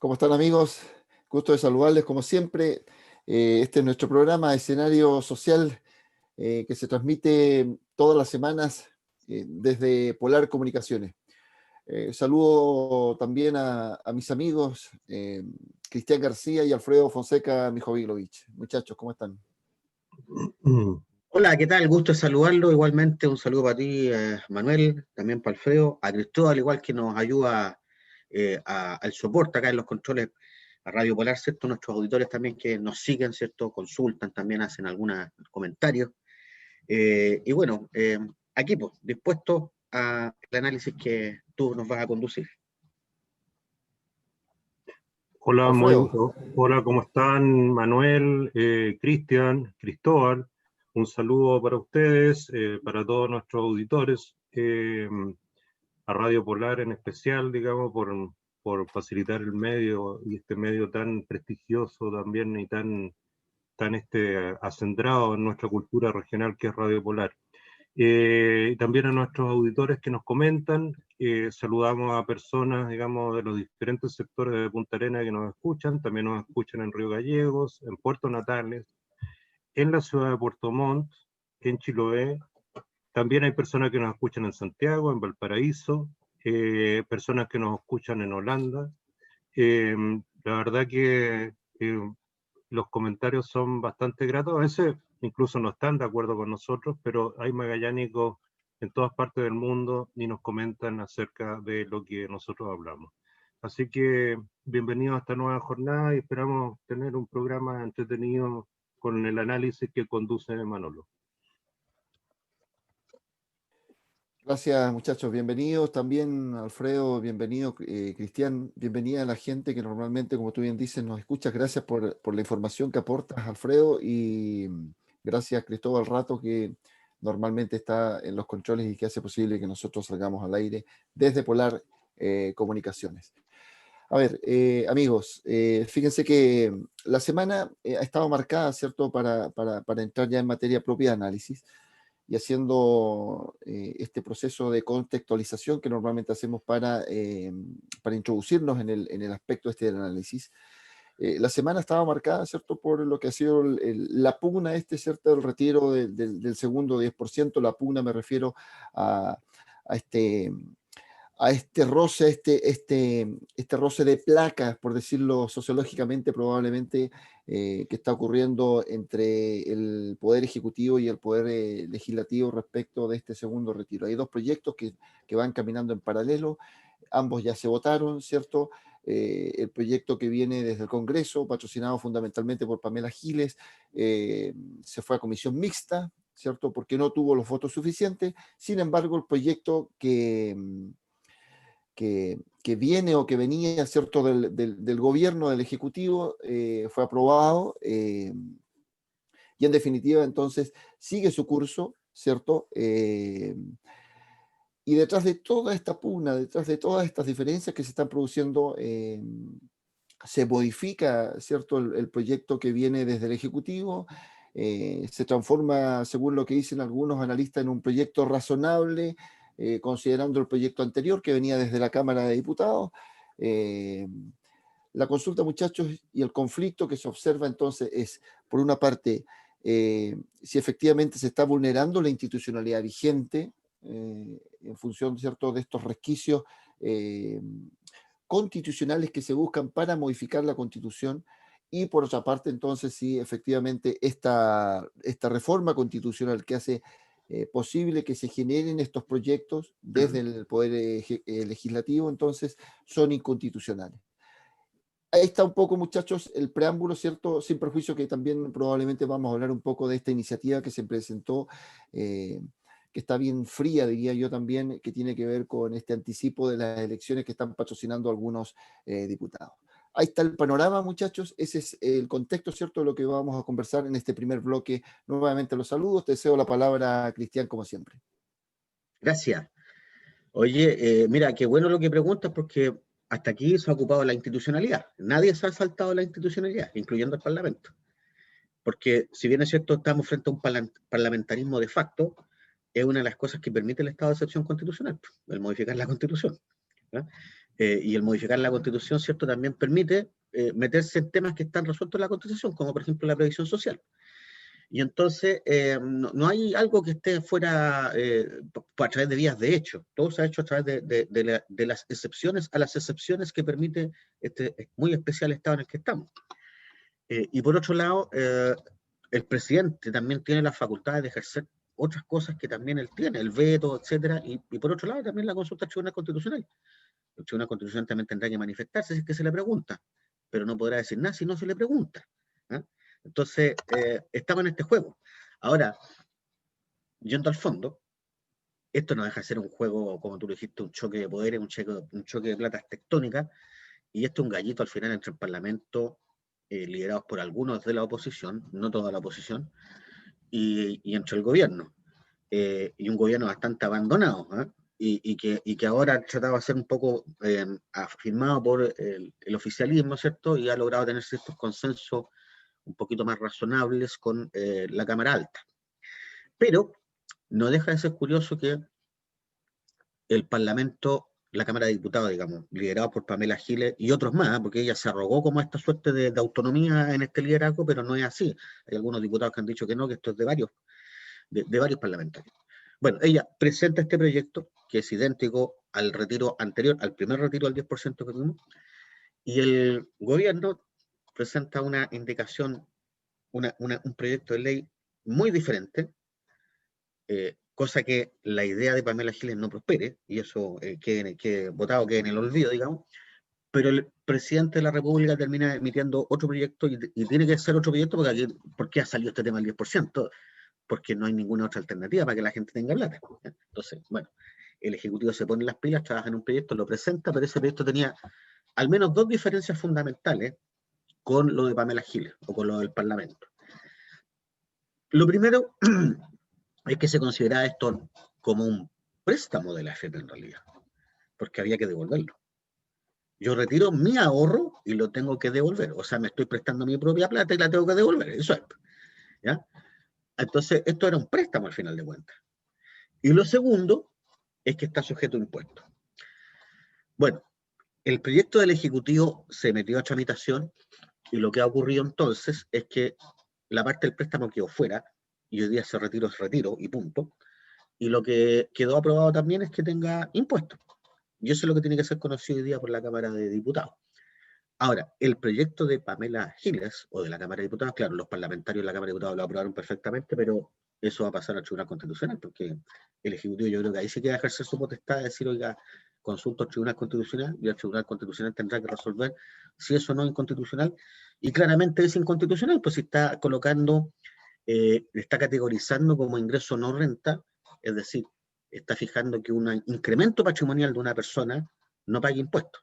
¿Cómo están, amigos? Gusto de saludarles como siempre. Este es nuestro programa Escenario Social, que se transmite todas las semanas desde Polar Comunicaciones. Saludo también a mis amigos Cristian García y Alfredo Fonseca Mijovilovich. Muchachos, ¿cómo están? Hola, ¿qué tal? Gusto de saludarlo. Igualmente un saludo para ti, Manuel, también para Alfredo, a Cristóbal, igual que nos ayuda al soporte acá en los controles a Radio Polar, ¿cierto? Nuestros auditores también que nos siguen, ¿cierto? Consultan, también hacen algunos comentarios. Y bueno, aquí pues, dispuesto al análisis que tú nos vas a conducir. Hola, Alfredo. hola, ¿cómo están? Manuel, Cristian, Cristóbal, un saludo para ustedes, para todos nuestros auditores, a Radio Polar en especial, digamos, por facilitar el medio y este medio tan prestigioso también y tan acendrado en nuestra cultura regional que es Radio Polar. Y también a nuestros auditores que nos comentan, saludamos a personas, digamos, de los diferentes sectores de Punta Arenas que nos escuchan, también nos escuchan en Río Gallegos, en Puerto Natales, en la ciudad de Puerto Montt, en Chiloé. También hay personas que nos escuchan en Santiago, en Valparaíso, personas que nos escuchan en Holanda. La verdad que los comentarios son bastante gratos, a veces incluso no están de acuerdo con nosotros, pero hay magallánicos en todas partes del mundo y nos comentan acerca de lo que nosotros hablamos. Así que bienvenidos a esta nueva jornada y esperamos tener un programa entretenido con el análisis que conduce Manolo. Gracias, muchachos. Bienvenidos también, Alfredo. Bienvenido, Cristian. Bienvenida a la gente que normalmente, como tú bien dices, nos escuchas. Gracias por la información que aportas, Alfredo. Y gracias, Cristóbal Rato, que normalmente está en los controles y que hace posible que nosotros salgamos al aire desde Polar Comunicaciones. A ver, amigos, fíjense que la semana ha estado marcada, ¿cierto?, para entrar ya en materia propia de análisis y haciendo este proceso de contextualización que normalmente hacemos para introducirnos en el aspecto este del análisis. La semana estaba marcada, ¿cierto?, por lo que ha sido la pugna ¿cierto?, del retiro del segundo 10%. La pugna me refiero a, a este roce, este roce de placas, por decirlo sociológicamente, probablemente, que está ocurriendo entre el Poder Ejecutivo y el Poder Legislativo respecto de este segundo retiro. Hay dos proyectos que van caminando en paralelo, ambos ya se votaron, ¿cierto? El proyecto que viene desde el Congreso, patrocinado fundamentalmente por Pamela Giles, se fue a comisión mixta, ¿cierto? Porque no tuvo los votos suficientes. Sin embargo, el proyecto que viene o que venía, ¿cierto?, del gobierno, del Ejecutivo, fue aprobado y en definitiva entonces sigue su curso, ¿cierto? Y detrás de toda esta pugna, detrás de todas estas diferencias que se están produciendo, se modifica, ¿cierto?, el proyecto que viene desde el Ejecutivo, se transforma, según lo que dicen algunos analistas, en un proyecto razonable, considerando el proyecto anterior que venía desde la Cámara de Diputados. La consulta, muchachos, y el conflicto que se observa entonces es, por una parte, si efectivamente se está vulnerando la institucionalidad vigente en función, ¿cierto?, de estos resquicios constitucionales que se buscan para modificar la Constitución, y por otra parte, entonces, si efectivamente esta reforma constitucional que hace posible que se generen estos proyectos desde el Poder Legislativo, entonces, son inconstitucionales. Ahí está un poco, muchachos, el preámbulo, ¿cierto? Sin perjuicio que también probablemente vamos a hablar un poco de esta iniciativa que se presentó, que está bien fría, diría yo también, que tiene que ver con este anticipo de las elecciones que están patrocinando algunos diputados. Ahí está el panorama, muchachos. Ese es el contexto, ¿cierto?, de lo que vamos a conversar en este primer bloque. Nuevamente los saludos. Te cedo la palabra a Cristian, como siempre. Gracias. Oye, mira, qué bueno lo que preguntas porque hasta aquí se ha ocupado la institucionalidad. Nadie se ha saltado la institucionalidad, incluyendo el Parlamento. Porque si bien es cierto, estamos frente a un parlamentarismo de facto, es una de las cosas que permite el estado de excepción constitucional, el modificar la Constitución. ¿Ya? Y el modificar la Constitución, ¿cierto?, también permite meterse en temas que están resueltos en la Constitución, como por ejemplo la previsión social. Y entonces no hay algo que esté fuera a través de vías de hecho. Todo se ha hecho a través de las excepciones a las excepciones que permite este muy especial estado en el que estamos. Y por otro lado, el presidente también tiene la facultad de ejercer otras cosas que también él tiene, el veto, etcétera, y por otro lado también la consulta al Tribunal Constitucional. El Tribunal Constitucional también tendrá que manifestarse si es que se le pregunta, pero no podrá decir nada si no se le pregunta. ¿Eh? Entonces, estamos en este juego. Ahora, yendo al fondo, esto no deja de ser un juego, como tú lo dijiste, un choque de poderes, un choque de platas tectónicas, y esto es un gallito al final entre el Parlamento, liderados por algunos de la oposición, no toda la oposición, y entre el gobierno. Y un gobierno bastante abandonado, ¿eh? Y que ahora ha tratado de ser un poco afirmado por el oficialismo, ¿cierto? Y ha logrado tener ciertos consensos un poquito más razonables con la Cámara Alta. Pero no deja de ser curioso que el Parlamento, la Cámara de Diputados, digamos, liderado por Pamela Giles y otros más, porque ella se arrogó como esta suerte de autonomía en este liderazgo, pero no es así. Hay algunos diputados que han dicho que no, que esto es de varios parlamentarios. Bueno, ella presenta este proyecto, que es idéntico al retiro anterior, al primer retiro del 10% que tuvimos, y el gobierno presenta una indicación, un proyecto de ley muy diferente, cosa que la idea de Pamela Giles no prospere, y eso quede votado, quede en el olvido, digamos, pero el presidente de la República termina emitiendo otro proyecto, y tiene que ser otro proyecto, porque aquí, ¿por qué ha salido este tema del 10%? Porque no hay ninguna otra alternativa para que la gente tenga plata. Entonces, bueno, el Ejecutivo se pone las pilas, trabaja en un proyecto, lo presenta, pero ese proyecto tenía al menos dos diferencias fundamentales con lo de Pamela Giles o con lo del Parlamento. Lo primero es que se consideraba esto como un préstamo de la AFP en realidad, porque había que devolverlo. Yo retiro mi ahorro y lo tengo que devolver, o sea, me estoy prestando mi propia plata y la tengo que devolver, eso es, ¿ya? Entonces, esto era un préstamo al final de cuentas. Y lo segundo es que está sujeto a impuestos. Bueno, el proyecto del Ejecutivo se metió a tramitación, y lo que ha ocurrido entonces es que la parte del préstamo quedó fuera, y hoy día ese retiro es retiro y punto, y lo que quedó aprobado también es que tenga impuestos. Y eso es lo que tiene que ser conocido hoy día por la Cámara de Diputados. Ahora, el proyecto de Pamela Giles, o de la Cámara de Diputados, claro, los parlamentarios de la Cámara de Diputados lo aprobaron perfectamente, pero eso va a pasar al Tribunal Constitucional, porque el Ejecutivo, yo creo que ahí sí queda ejercer su potestad de decir, oiga, consulta al Tribunal Constitucional, y el Tribunal Constitucional tendrá que resolver si eso no es inconstitucional, y claramente es inconstitucional, pues si está colocando, está categorizando como ingreso no renta, es decir, está fijando que un incremento patrimonial de una persona no pague impuestos.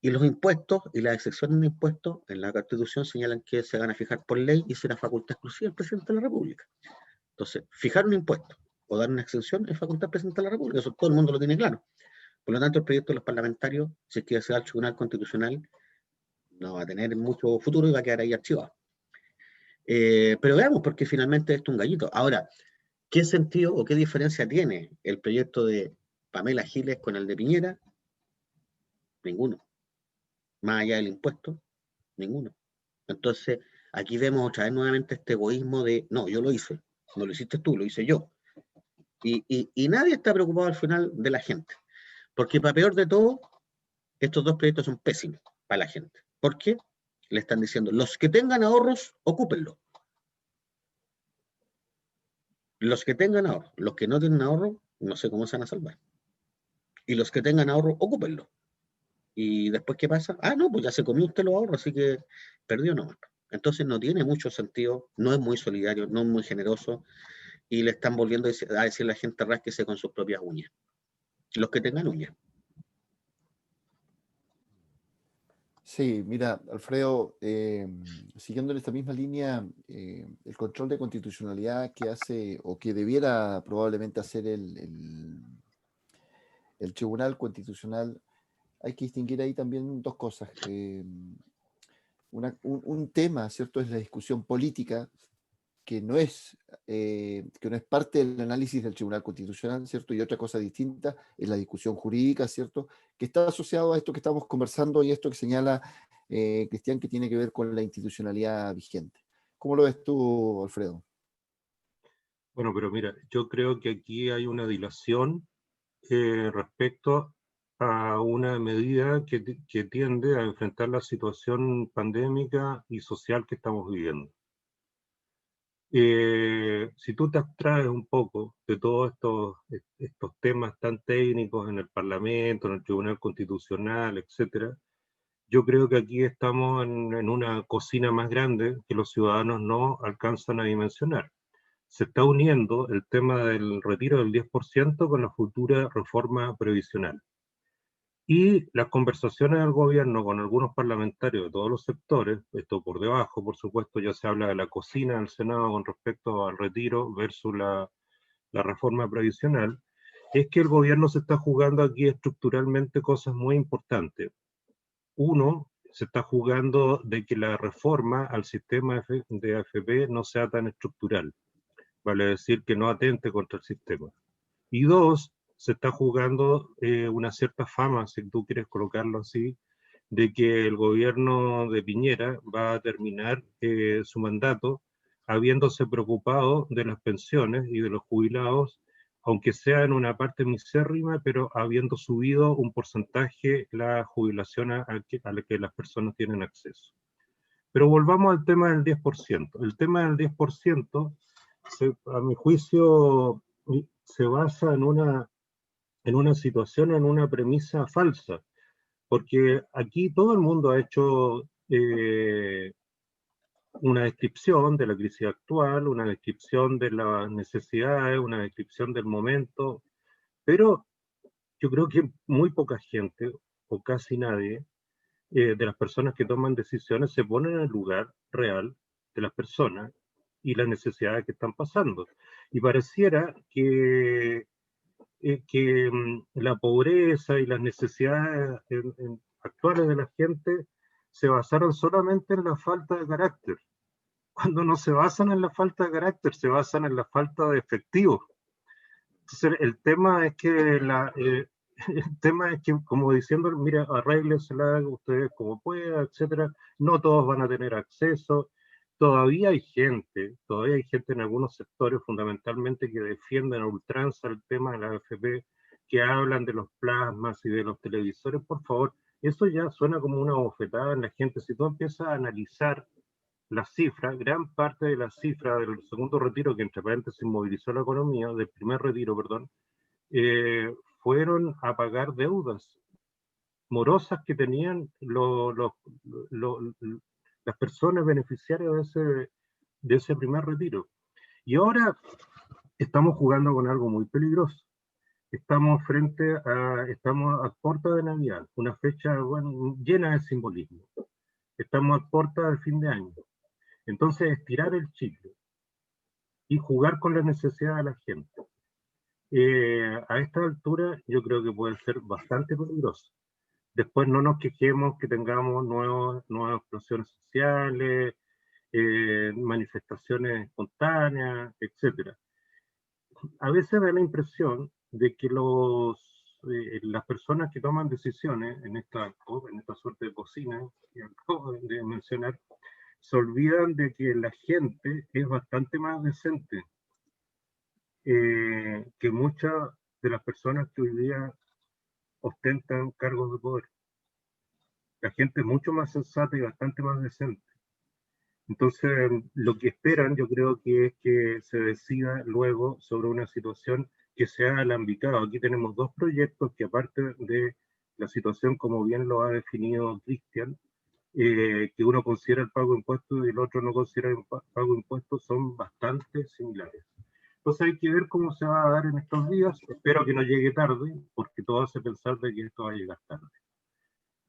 Y los impuestos y las excepciones de impuestos en la Constitución señalan que se van a fijar por ley y será facultad exclusiva del presidente de la República. Entonces, fijar un impuesto o dar una exención es facultad del presidente de la República, eso todo el mundo lo tiene claro. Por lo tanto, el proyecto de los parlamentarios, si es que se va al Tribunal Constitucional, no va a tener mucho futuro y va a quedar ahí archivado. Pero veamos, porque finalmente esto es un gallito. Ahora, ¿qué sentido o qué diferencia tiene el proyecto de Pamela Giles con el de Piñera? Ninguno. Más allá del impuesto, ninguno. Entonces, aquí vemos otra vez nuevamente este egoísmo de, no, yo lo hice, no lo hiciste tú, lo hice yo. Y nadie está preocupado al final de la gente. Porque para peor de todo, estos dos proyectos son pésimos para la gente. ¿Por qué? Le están diciendo, los que tengan ahorros, ocúpenlo. Los que tengan ahorros, los que no tienen ahorro, no sé cómo se van a salvar. Y los que tengan ahorro, ocúpenlo. ¿Y después qué pasa? Ah, no, pues ya se comió usted los ahorros, así que perdió nomás. Entonces no tiene mucho sentido, no es muy solidario, no es muy generoso, y le están volviendo a decir a la gente rásquese con sus propias uñas. Los que tengan uñas. Sí, mira, Alfredo, siguiendo en esta misma línea, el control de constitucionalidad que hace o que debiera probablemente hacer el Tribunal Constitucional, hay que distinguir ahí también dos cosas. Un tema, ¿cierto? Es la discusión política que no es parte del análisis del Tribunal Constitucional, ¿cierto? Y otra cosa distinta es la discusión jurídica, ¿cierto? Que está asociado a esto que estamos conversando y esto que señala Cristian, que tiene que ver con la institucionalidad vigente. ¿Cómo lo ves tú, Alfredo? Bueno, pero mira, yo creo que aquí hay una dilación respecto a una medida que tiende a enfrentar la situación pandémica y social que estamos viviendo. Si tú te abstraes un poco de todos estos temas tan técnicos en el Parlamento, en el Tribunal Constitucional, etcétera, yo creo que aquí estamos en una cocina más grande que los ciudadanos no alcanzan a dimensionar. Se está uniendo el tema del retiro del 10% con la futura reforma previsional. Y las conversaciones del gobierno con algunos parlamentarios de todos los sectores, esto por debajo, por supuesto, ya se habla de la cocina del Senado con respecto al retiro versus la reforma previsional, es que el gobierno se está jugando aquí estructuralmente cosas muy importantes. Uno, se está jugando de que la reforma al sistema de AFP no sea tan estructural, vale decir que no atente contra el sistema. Y dos, se está jugando una cierta fama, si tú quieres colocarlo así, de que el gobierno de Piñera va a terminar su mandato habiéndose preocupado de las pensiones y de los jubilados, aunque sea en una parte misérrima, pero habiendo subido un porcentaje la jubilación a la que las personas tienen acceso. Pero volvamos al tema del 10%. El tema del 10%, a mi juicio, se basa en una situación, en una premisa falsa, porque aquí todo el mundo ha hecho una descripción de la crisis actual, una descripción de las necesidades, una descripción del momento, pero yo creo que muy poca gente, o casi nadie, de las personas que toman decisiones se ponen en el lugar real de las personas y las necesidades que están pasando. Y pareciera que la pobreza y las necesidades actuales de la gente se basaron solamente en la falta de carácter, cuando no se basan en la falta de carácter, se basan en la falta de efectivo. Entonces, el tema es que el tema es que, como diciendo, mira, arréglensela ustedes como puedan, etcétera, no todos van a tener acceso. Todavía hay gente en algunos sectores fundamentalmente que defienden a ultranza el tema de la AFP, que hablan de los plasmas y de los televisores. Por favor, eso ya suena como una bofetada en la gente. Si tú empiezas a analizar las cifras, gran parte de las cifras del segundo retiro, que entre paréntesis movilizó la economía, del primer retiro, perdón, eh, fueron a pagar deudas morosas que tenían las personas beneficiarias de ese primer retiro. Y ahora estamos jugando con algo muy peligroso. Estamos a puerta de Navidad, una fecha, bueno, llena de simbolismo. Estamos a puerta del fin de año. Entonces, estirar el chicle y jugar con la necesidad de la gente. A esta altura yo creo que puede ser bastante peligroso. Después no nos quejemos que tengamos nuevas explosiones sociales, manifestaciones espontáneas, etc. A veces da la impresión de que las personas que toman decisiones en esta suerte de cocina que acabo de mencionar, se olvidan de que la gente es bastante más decente que muchas de las personas que hoy día ostentan cargos de poder. La gente es mucho más sensata y bastante más decente. Entonces, lo que esperan, yo creo que es que se decida luego sobre una situación que sea alambicada. Aquí tenemos dos proyectos que, aparte de la situación, como bien lo ha definido Cristian, que uno considera el pago de impuestos y el otro no considera el pago de impuestos, son bastante similares. Entonces hay que ver cómo se va a dar en estos días. Espero que no llegue tarde, porque todo hace pensar de que esto va a llegar tarde.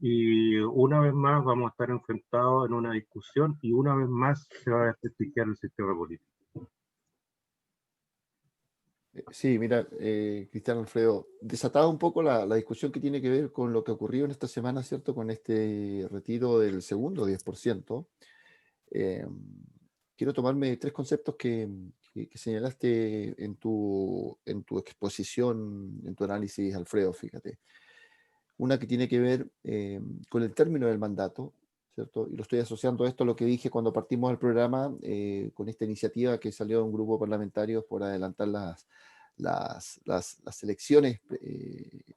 Y una vez más vamos a estar enfrentados en una discusión y una vez más se va a desprestigiar el sistema político. Sí, mira, Cristian Alfredo, desataba un poco la discusión que tiene que ver con lo que ocurrió en esta semana, ¿cierto? Con este retiro del segundo 10%. quiero tomarme tres conceptos que señalaste en tu exposición, en tu análisis, Alfredo, fíjate. Una que tiene que ver con el término del mandato, ¿cierto? Y lo estoy asociando a esto a lo que dije cuando partimos el programa, con esta iniciativa que salió de un grupo parlamentario por adelantar las elecciones,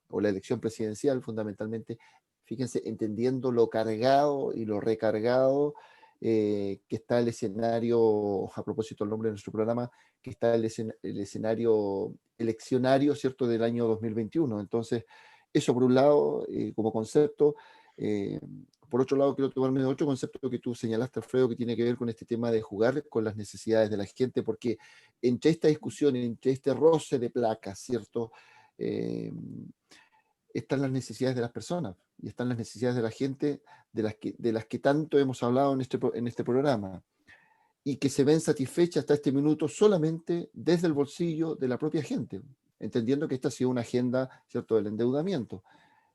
o la elección presidencial fundamentalmente. Fíjense, entendiendo lo cargado y lo recargado que está el escenario, a propósito del nombre de nuestro programa, que está el escenario eleccionario, ¿cierto?, del año 2021. Entonces, eso por un lado, como concepto. eh, por otro lado, quiero tomarme otro concepto que tú señalaste, Alfredo, que tiene que ver con este tema de jugar con las necesidades de la gente, porque entre esta discusión, entre este roce de placas, ¿cierto? Eh, están las necesidades de las personas y están las necesidades de la gente de las que tanto hemos hablado en este programa y que se ven satisfechas hasta este minuto solamente desde el bolsillo de la propia gente, entendiendo que esta ha sido una agenda, ¿cierto?, del endeudamiento,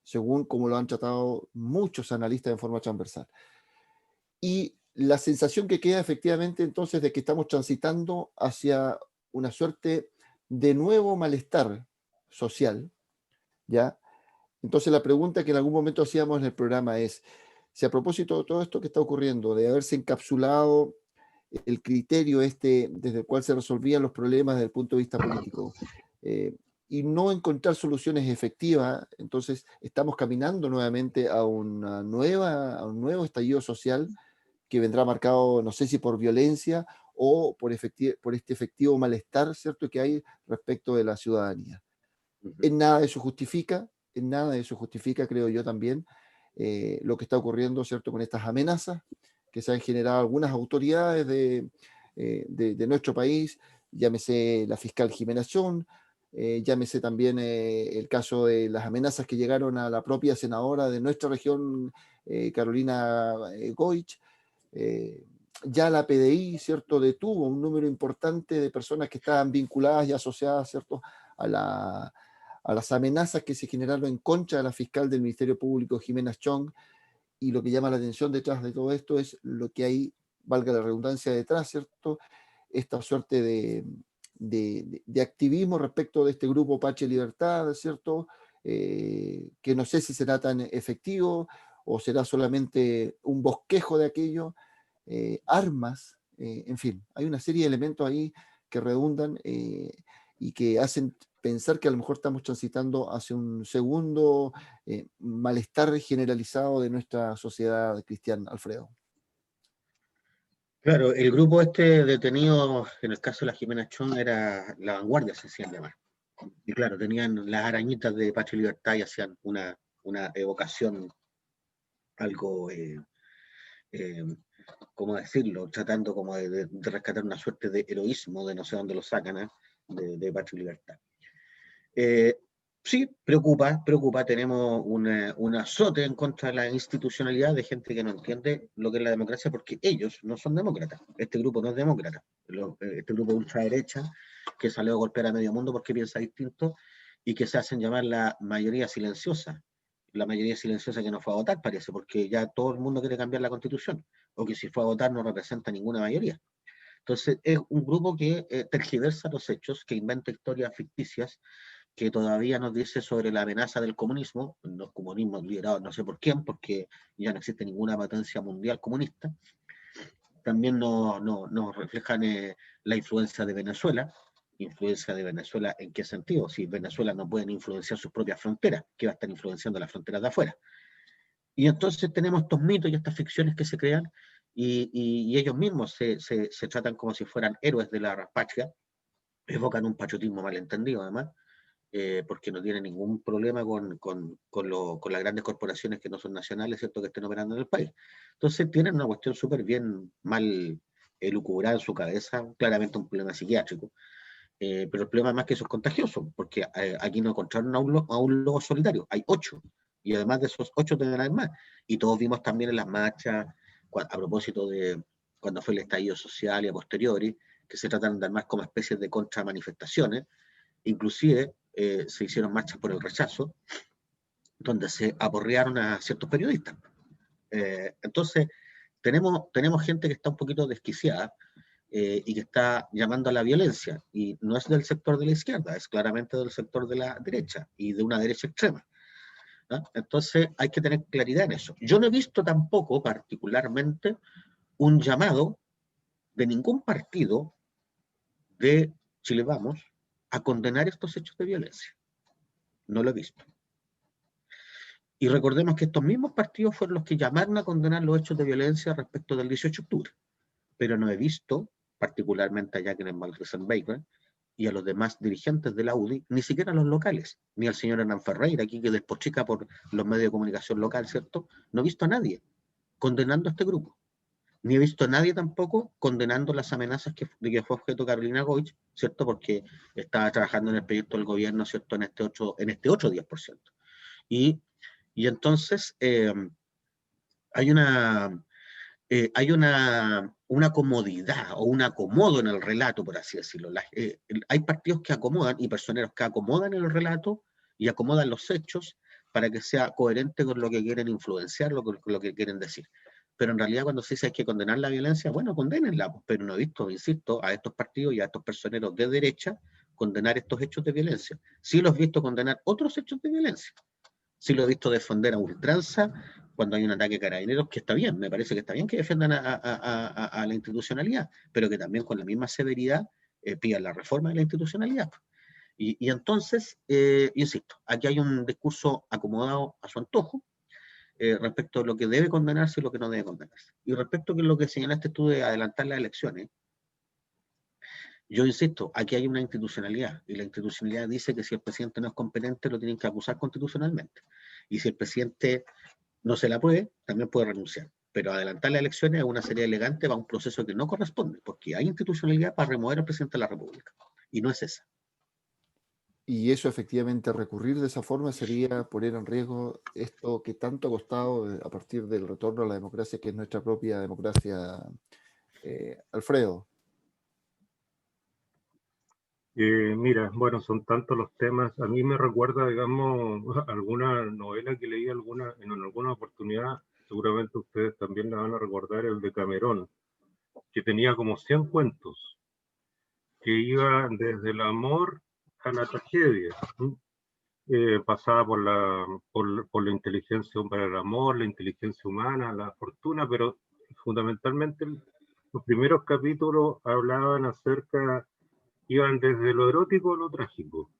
según como lo han tratado muchos analistas en forma transversal. Y la sensación que queda efectivamente entonces de que estamos transitando hacia una suerte de nuevo malestar social, ¿ya? Entonces la pregunta que en algún momento hacíamos en el programa es, si a propósito de todo esto que está ocurriendo, de haberse encapsulado el criterio este desde el cual se resolvían los problemas desde el punto de vista político, eh, y no encontrar soluciones efectivas, entonces estamos caminando nuevamente a un nuevo estallido social que vendrá marcado, no sé si por violencia o por este efectivo malestar, ¿cierto?, que hay respecto de la ciudadanía. En nada de eso justifica, en nada de eso justifica, creo yo también, lo que está ocurriendo, ¿cierto?, con estas amenazas que se han generado algunas autoridades de nuestro país, llámese la fiscal Jimena Chong, llámese también el caso de las amenazas que llegaron a la propia senadora de nuestra región, Carolina Goich. Ya la PDI, ¿cierto?, detuvo un número importante de personas que estaban vinculadas y asociadas, ¿cierto?, a las amenazas que se generaron en contra de la fiscal del Ministerio Público, Jimena Chong, y lo que llama la atención detrás de todo esto es lo que hay, valga la redundancia, detrás, ¿cierto? Esta suerte de activismo respecto de este grupo Pache Libertad, ¿cierto? Que no sé si será tan efectivo o será solamente un bosquejo de aquello, armas, en fin, hay una serie de elementos ahí que redundan y que hacen pensar que a lo mejor estamos transitando hacia un segundo malestar generalizado de nuestra sociedad cristiana, Alfredo. Claro, el grupo este detenido, en el caso de la Jimena Chong, era la vanguardia, se hacían llamar. Y claro, tenían las arañitas de Patria y Libertad y hacían una evocación algo, eh, ¿cómo decirlo? Tratando como de rescatar una suerte de heroísmo, de no sé dónde lo sacan, de Patria y Libertad. Sí, preocupa, tenemos un azote en contra de la institucionalidad de gente que no entiende lo que es la democracia porque ellos no son demócratas, este grupo no es demócrata, este grupo de ultraderecha que salió a golpear a medio mundo porque piensa distinto y que se hacen llamar la mayoría silenciosa que no fue a votar parece, porque ya todo el mundo quiere cambiar la constitución, o que si fue a votar no representa ninguna mayoría. Entonces es un grupo que tergiversa los hechos, que inventa historias ficticias, que todavía nos dice sobre la amenaza del comunismo, los comunismos liderados no sé por quién, porque ya no existe ninguna potencia mundial comunista. También nos reflejan la influencia de Venezuela. ¿Influencia de Venezuela en qué sentido? Si Venezuela no puede influenciar sus propias fronteras, ¿qué va a estar influenciando las fronteras de afuera? Y entonces tenemos estos mitos y estas ficciones que se crean y ellos mismos se tratan como si fueran héroes de la patria, evocan un patriotismo malentendido además, porque no tienen ningún problema con las grandes corporaciones que no son nacionales, ¿cierto?, que estén operando en el país. Entonces tienen una cuestión súper bien mal elucubrada en su cabeza, claramente un problema psiquiátrico, pero el problema es más que eso es contagioso, porque aquí no encontraron a un lobo solitario, hay 8, y además de esos 8 tendrán más. Y todos vimos también en las marchas, a propósito de cuando fue el estallido social y a posteriori, que se tratan de armar como especies de contramanifestaciones, inclusive se hicieron marchas por el rechazo, donde se aporrearon a ciertos periodistas. Entonces, tenemos gente que está un poquito desquiciada, y que está llamando a la violencia, y no es del sector de la izquierda, es claramente del sector de la derecha, y de una derecha extrema, ¿no? Entonces hay que tener claridad en eso. Yo no he visto tampoco particularmente un llamado de ningún partido de Chile Vamos a condenar estos hechos de violencia. No lo he visto. Y recordemos que estos mismos partidos fueron los que llamaron a condenar los hechos de violencia respecto del 18 de octubre. Pero no he visto, particularmente a Jacqueline Van Riesenbeek y a los demás dirigentes de la UDI, ni siquiera a los locales, ni al señor Hernán Ferreira, aquí que despochica por los medios de comunicación local, ¿cierto? No he visto a nadie condenando a este grupo. Ni he visto a nadie tampoco condenando las amenazas de que fue objeto Carolina Goich, ¿cierto? Porque estaba trabajando en el proyecto del gobierno, ¿cierto? En este 8-10%. Y entonces hay una comodidad o un acomodo en el relato, por así decirlo. Hay partidos que acomodan y personeros que acomodan el relato y acomodan los hechos para que sea coherente con lo que quieren influenciar, con lo que quieren decir. Pero en realidad cuando se dice hay que condenar la violencia, bueno, condénenla, pero no he visto, insisto, a estos partidos y a estos personeros de derecha condenar estos hechos de violencia. Sí los he visto condenar otros hechos de violencia. Sí lo he visto defender a ultranza cuando hay un ataque a carabineros, que está bien, me parece que está bien que defiendan a la institucionalidad, pero que también con la misma severidad pidan la reforma de la institucionalidad. Y entonces, insisto, aquí hay un discurso acomodado a su antojo respecto a lo que debe condenarse y lo que no debe condenarse. Y respecto a lo que señalaste tú de adelantar las elecciones, yo insisto, aquí hay una institucionalidad, y la institucionalidad dice que si el presidente no es competente, lo tienen que acusar constitucionalmente. Y si el presidente no se la puede, también puede renunciar. Pero adelantar las elecciones es una serie elegante para un proceso que no corresponde, porque hay institucionalidad para remover al presidente de la República, y no es esa. Y eso efectivamente, recurrir de esa forma sería poner en riesgo esto que tanto ha costado a partir del retorno a la democracia, que es nuestra propia democracia, Alfredo. Mira, bueno, son tantos los temas. A mí me recuerda, digamos, alguna novela que leí en alguna oportunidad, seguramente ustedes también la van a recordar, el de Camerón, que tenía como 100 cuentos, que iba desde el amor a la tragedia. Pasaba por la inteligencia para el amor, la inteligencia humana, la fortuna, pero fundamentalmente los primeros capítulos hablaban iban desde lo erótico a lo trágico.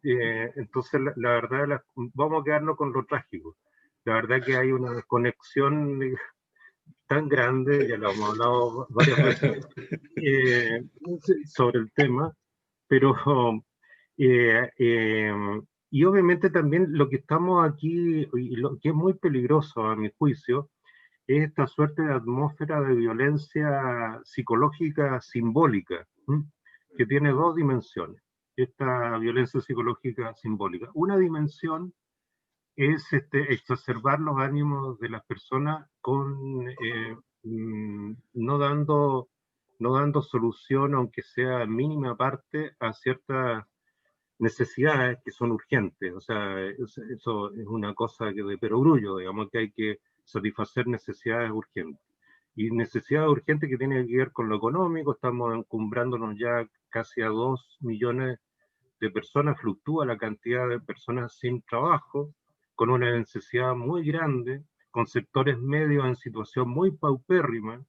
Entonces, la verdad, vamos a quedarnos con lo trágico. La verdad que hay una desconexión tan grande, ya lo hemos hablado varias veces, sobre el tema, pero y obviamente también lo que estamos aquí, y lo que es muy peligroso a mi juicio, es esta suerte de atmósfera de violencia psicológica simbólica, que tiene dos dimensiones, esta violencia psicológica simbólica. Una dimensión es exacerbar los ánimos de las personas no dando solución, aunque sea en mínima parte, a ciertas necesidades que son urgentes. O sea, eso es una cosa que de perogrullo, digamos, que hay que satisfacer necesidades urgentes. Y necesidades urgentes que tienen que ver con lo económico. Estamos encumbrándonos ya casi a 2 millones de personas, fluctúa la cantidad de personas sin trabajo, con una necesidad muy grande, con sectores medios en situación muy paupérrima.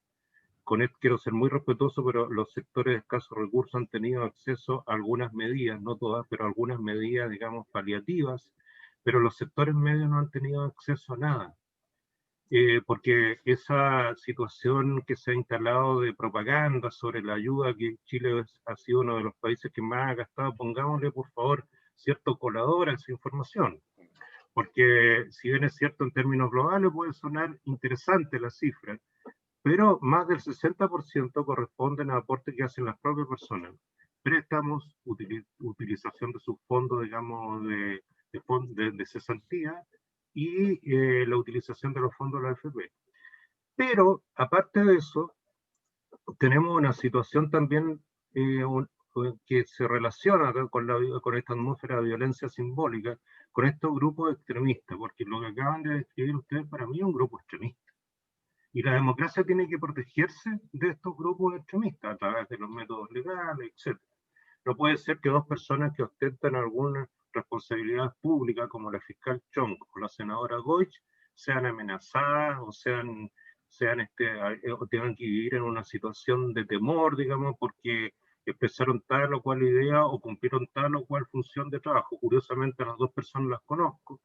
Con esto quiero ser muy respetuoso, pero los sectores de escasos recursos han tenido acceso a algunas medidas, no todas, pero algunas medidas, digamos, paliativas, pero los sectores medios no han tenido acceso a nada. Porque esa situación que se ha instalado de propaganda sobre la ayuda, que Chile ha sido uno de los países que más ha gastado, pongámosle por favor cierto colador a esa información, porque si bien es cierto en términos globales puede sonar interesante la cifra, pero más del 60% corresponden a aportes que hacen las propias personas, préstamos, utilización de sus fondos, digamos, de cesantía, y la utilización de los fondos de la AFP. Pero, aparte de eso, tenemos una situación también que se relaciona con esta atmósfera de violencia simbólica, con estos grupos extremistas, porque lo que acaban de describir ustedes para mí es un grupo extremista. Y la democracia tiene que protegerse de estos grupos extremistas a través de los métodos legales, etc. No puede ser que dos personas que ostentan alguna responsabilidad pública, como la fiscal Chong o la senadora Goich, sean amenazadas o o tengan que vivir en una situación de temor, digamos, porque expresaron tal o cual idea o cumplieron tal o cual función de trabajo. Curiosamente, a las dos personas las conozco,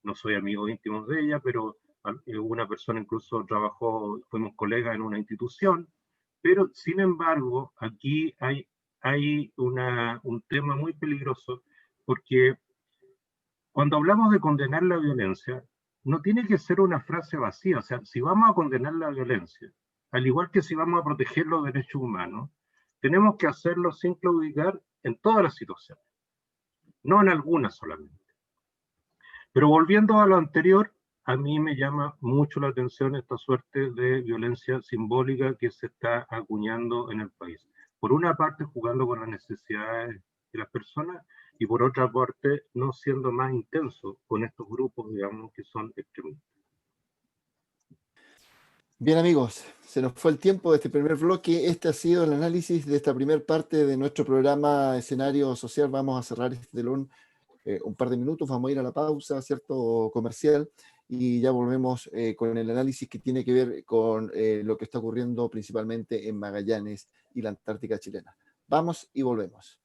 no soy amigo íntimo de ella, pero una persona incluso fuimos colegas en una institución, pero sin embargo, aquí hay un tema muy peligroso, porque cuando hablamos de condenar la violencia, no tiene que ser una frase vacía. O sea, si vamos a condenar la violencia, al igual que si vamos a proteger los derechos humanos, tenemos que hacerlo sin claudicar en todas las situaciones, no en algunas solamente. Pero volviendo a lo anterior, a mí me llama mucho la atención esta suerte de violencia simbólica que se está acuñando en el país. Por una parte, jugando con las necesidades de las personas, y por otra parte, no siendo más intenso con estos grupos, digamos, que son extremistas. Bien, amigos, se nos fue el tiempo de este primer bloque. Este ha sido el análisis de esta primera parte de nuestro programa Escenario Social. Vamos a cerrar este telón un par de minutos, vamos a ir a la pausa, ¿cierto?, comercial, y ya volvemos con el análisis que tiene que ver con lo que está ocurriendo principalmente en Magallanes y la Antártica chilena. Vamos y volvemos.